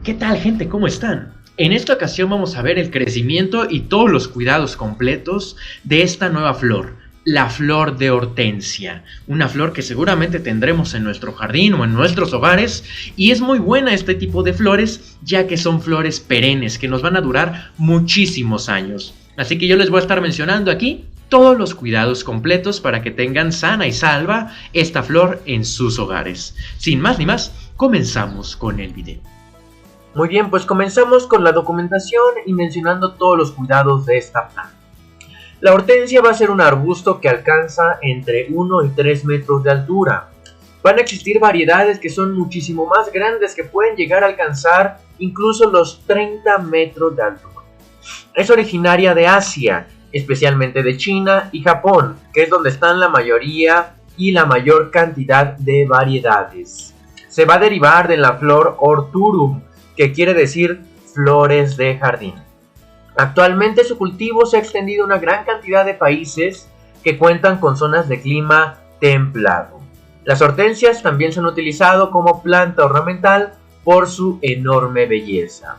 ¿Qué tal, gente? ¿Cómo están? En esta ocasión vamos a ver el crecimiento y todos los cuidados completos de esta nueva flor, la flor de hortensia, una flor que seguramente tendremos en nuestro jardín o en nuestros hogares, y es muy buena este tipo de flores ya que son flores perennes que nos van a durar muchísimos años. Así que yo les voy a estar mencionando aquí todos los cuidados completos para que tengan sana y salva esta flor en sus hogares. Sin más ni más, comenzamos con el video. Muy bien, pues comenzamos con la documentación y mencionando todos los cuidados de esta planta. La hortensia va a ser un arbusto que alcanza entre 1 y 3 metros de altura. Van a existir variedades que son muchísimo más grandes, que pueden llegar a alcanzar incluso los 30 metros de altura. Es originaria de Asia, especialmente de China y Japón, que es donde están la mayoría y la mayor cantidad de variedades. Se va a derivar de la flor Horturum, que quiere decir flores de jardín. Actualmente su cultivo se ha extendido a una gran cantidad de países que cuentan con zonas de clima templado. Las hortensias también se han utilizado como planta ornamental por su enorme belleza.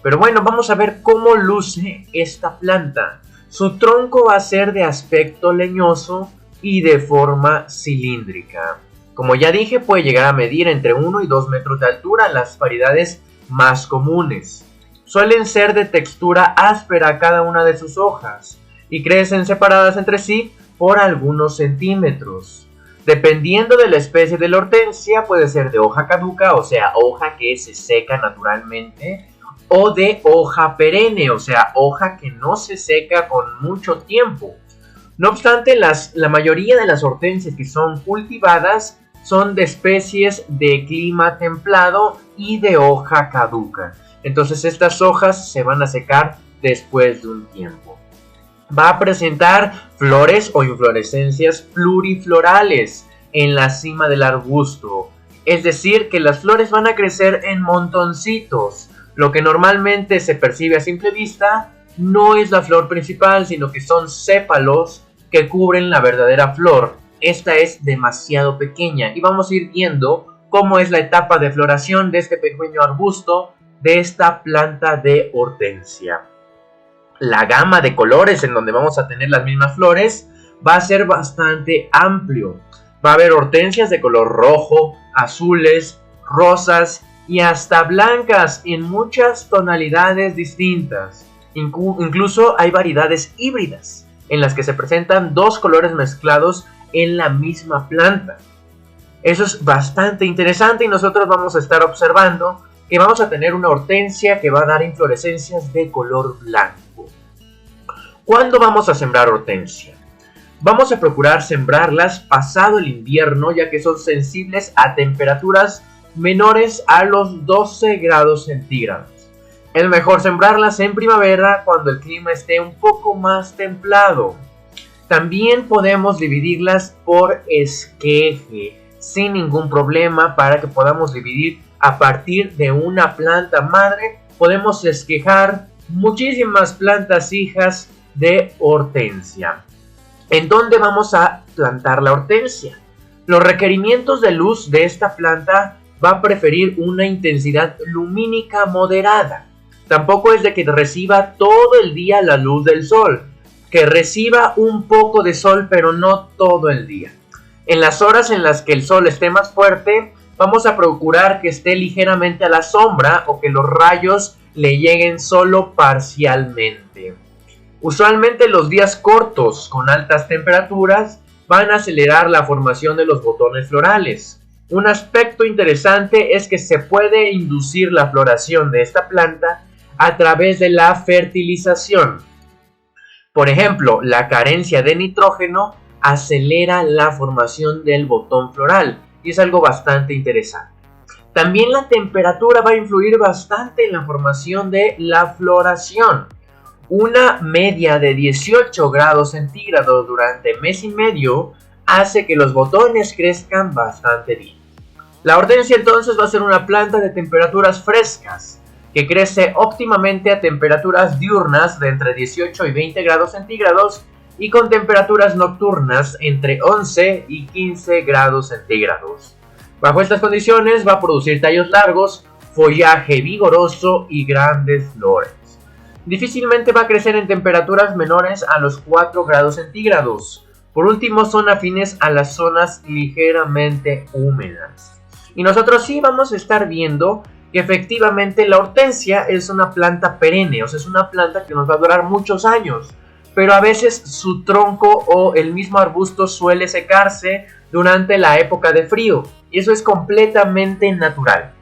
Pero bueno, vamos a ver cómo luce esta planta. Su tronco va a ser de aspecto leñoso y de forma cilíndrica. Como ya dije, puede llegar a medir entre 1 y 2 metros de altura. Las variedades más comunes suelen ser de textura áspera cada una de sus hojas y crecen separadas entre sí por algunos centímetros. Dependiendo de la especie de la hortensia, puede ser de hoja caduca, o sea, hoja que se seca naturalmente, o de hoja perenne, o sea, hoja que no se seca con mucho tiempo. No obstante, la mayoría de las hortensias que son cultivadas son de especies de clima templado y de hoja caduca. Entonces estas hojas se van a secar después de un tiempo. Va a presentar flores o inflorescencias pluriflorales en la cima del arbusto. Es decir, que las flores van a crecer en montoncitos. Lo que normalmente se percibe a simple vista no es la flor principal, sino que son sépalos que cubren la verdadera flor. Esta es demasiado pequeña y vamos a ir viendo cómo es la etapa de floración de este pequeño arbusto, de esta planta de hortensia. La gama de colores en donde vamos a tener las mismas flores va a ser bastante amplio. Va a haber hortensias de color rojo, azules, rosas y hasta blancas en muchas tonalidades distintas. Incluso hay variedades híbridas en las que se presentan dos colores mezclados en la misma planta. Eso es bastante interesante y nosotros vamos a estar observando que vamos a tener una hortensia que va a dar inflorescencias de color blanco. ¿Cuándo vamos a sembrar hortensia? Vamos a procurar sembrarlas pasado el invierno, ya que son sensibles a temperaturas menores a los 12 grados centígrados. Es mejor sembrarlas en primavera cuando el clima esté un poco más templado. También podemos dividirlas por esqueje sin ningún problema para que podamos dividir a partir de una planta madre. Podemos esquejar muchísimas plantas hijas de hortensia. ¿En dónde vamos a plantar la hortensia? Los requerimientos de luz de esta planta va a preferir una intensidad lumínica moderada. Tampoco es de que reciba todo el día la luz del sol. Que reciba un poco de sol, pero no todo el día. En las horas en las que el sol esté más fuerte, vamos a procurar que esté ligeramente a la sombra o que los rayos le lleguen solo parcialmente. Usualmente los días cortos con altas temperaturas van a acelerar la formación de los botones florales. Un aspecto interesante es que se puede inducir la floración de esta planta a través de la fertilización. Por ejemplo, la carencia de nitrógeno acelera la formación del botón floral y es algo bastante interesante. También la temperatura va a influir bastante en la formación de la floración. Una media de 18 grados centígrados durante mes y medio hace que los botones crezcan bastante bien. La hortensia entonces va a ser una planta de temperaturas frescas, que crece óptimamente a temperaturas diurnas de entre 18 y 20 grados centígrados y con temperaturas nocturnas entre 11 y 15 grados centígrados. Bajo estas condiciones va a producir tallos largos, follaje vigoroso y grandes flores. Difícilmente va a crecer en temperaturas menores a los 4 grados centígrados. Por último, son afines a las zonas ligeramente húmedas. Y nosotros sí vamos a estar viendo que efectivamente la hortensia es una planta perenne, o sea, es una planta que nos va a durar muchos años. Pero a veces su tronco o el mismo arbusto suele secarse durante la época de frío. Y eso es completamente natural.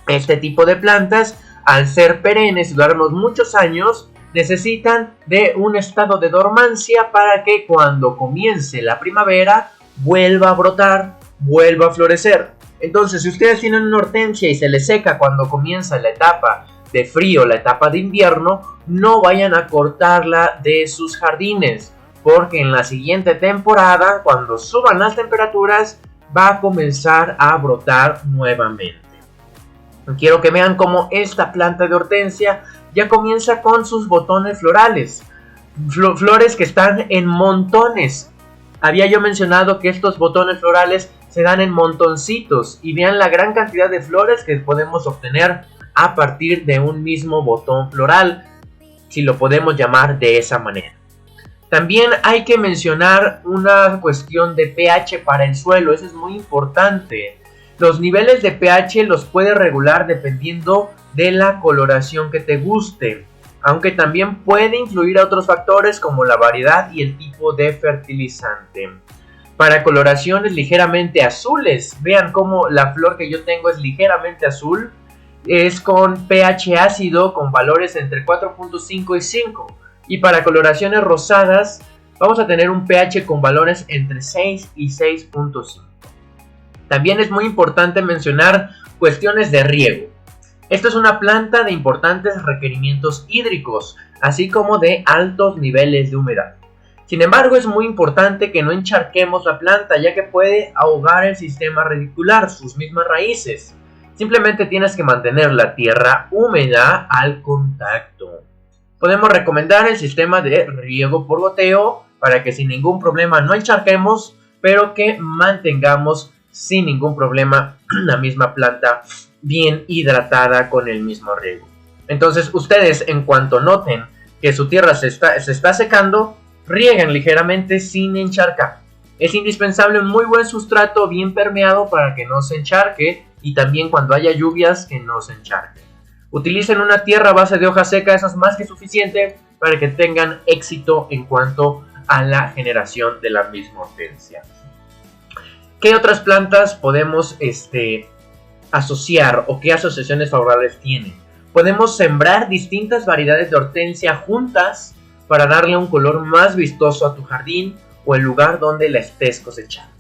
Este tipo de plantas, al ser perennes y durarnos muchos años, necesitan de un estado de dormancia para que cuando comience la primavera vuelva a brotar, vuelva a florecer. Entonces, si ustedes tienen una hortensia y se les seca cuando comienza la etapa de frío, la etapa de invierno, no vayan a cortarla de sus jardines, porque en la siguiente temporada, cuando suban las temperaturas, va a comenzar a brotar nuevamente. Quiero que vean cómo esta planta de hortensia ya comienza con sus botones florales, flores que están en montones. Había yo mencionado que estos botones florales se dan en montoncitos, y vean la gran cantidad de flores que podemos obtener a partir de un mismo botón floral, si lo podemos llamar de esa manera. También hay que mencionar una cuestión de pH para el suelo, eso es muy importante. Los niveles de pH los puedes regular dependiendo de la coloración que te guste, aunque también puede influir a otros factores como la variedad y el tipo de fertilizante. Para coloraciones ligeramente azules, vean cómo la flor que yo tengo es ligeramente azul, es con pH ácido con valores entre 4.5 y 5. Y para coloraciones rosadas vamos a tener un pH con valores entre 6 y 6.5. También es muy importante mencionar cuestiones de riego. Esta es una planta de importantes requerimientos hídricos, así como de altos niveles de humedad. Sin embargo, es muy importante que no encharquemos la planta, ya que puede ahogar el sistema radicular, sus mismas raíces. Simplemente tienes que mantener la tierra húmeda al contacto. Podemos recomendar el sistema de riego por goteo para que sin ningún problema no encharquemos, pero que mantengamos sin ningún problema la misma planta bien hidratada con el mismo riego. Entonces ustedes, en cuanto noten que su tierra se está secando, rieguen ligeramente sin encharcar. Es indispensable un muy buen sustrato bien permeado para que no se encharque, y también cuando haya lluvias que no se encharque. Utilicen una tierra a base de hoja seca, eso es más que suficiente para que tengan éxito en cuanto a la generación de la misma hortensia. ¿Qué otras plantas podemos asociar o qué asociaciones favorables tienen? Podemos sembrar distintas variedades de hortensia juntas para darle un color más vistoso a tu jardín o el lugar donde la estés cosechando.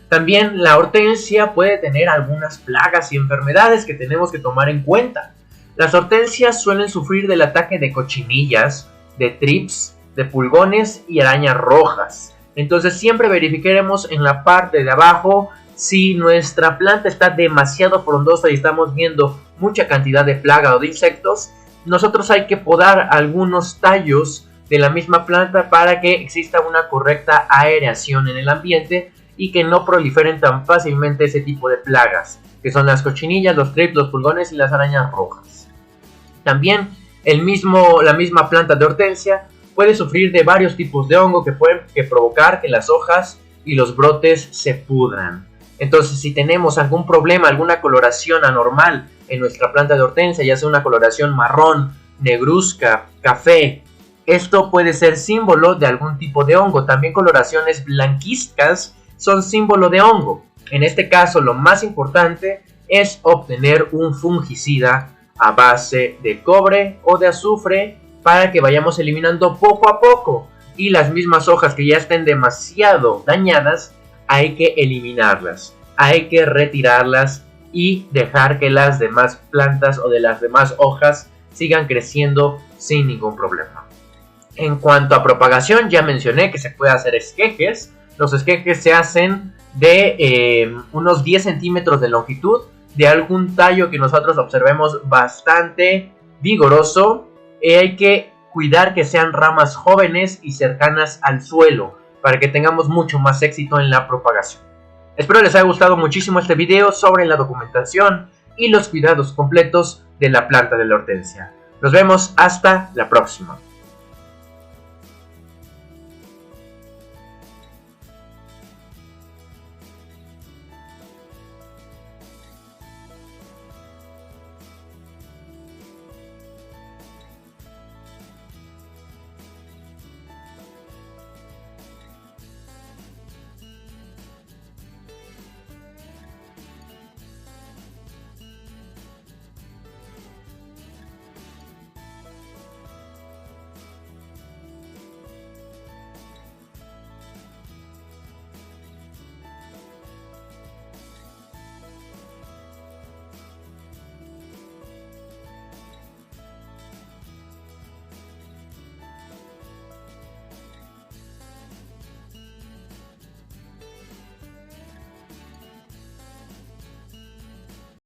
También la hortensia puede tener algunas plagas y enfermedades que tenemos que tomar en cuenta. Las hortensias suelen sufrir del ataque de cochinillas, de trips, de pulgones y arañas rojas. Entonces siempre verificaremos en la parte de abajo si nuestra planta está demasiado frondosa y estamos viendo mucha cantidad de plaga o de insectos. Nosotros hay que podar algunos tallos de la misma planta para que exista una correcta aereación en el ambiente y que no proliferen tan fácilmente ese tipo de plagas, que son las cochinillas, los trips, los pulgones y las arañas rojas. También la misma planta de hortensia puede sufrir de varios tipos de hongo que pueden provocar que las hojas y los brotes se pudran. Entonces, si tenemos algún problema, alguna coloración anormal en nuestra planta de hortensia, ya sea una coloración marrón, negruzca, café, esto puede ser símbolo de algún tipo de hongo. También coloraciones blanquizcas son símbolo de hongo. En este caso, lo más importante es obtener un fungicida a base de cobre o de azufre para que vayamos eliminando poco a poco, y las mismas hojas que ya estén demasiado dañadas hay que eliminarlas, hay que retirarlas y dejar que las demás plantas o de las demás hojas sigan creciendo sin ningún problema. En cuanto a propagación, ya mencioné que se puede hacer esquejes. Los esquejes se hacen de unos 10 centímetros de longitud, de algún tallo que nosotros observemos bastante vigoroso. Hay que cuidar que sean ramas jóvenes y cercanas al suelo para que tengamos mucho más éxito en la propagación. Espero les haya gustado muchísimo este video sobre la documentación y los cuidados completos de la planta de la hortensia. Nos vemos hasta la próxima.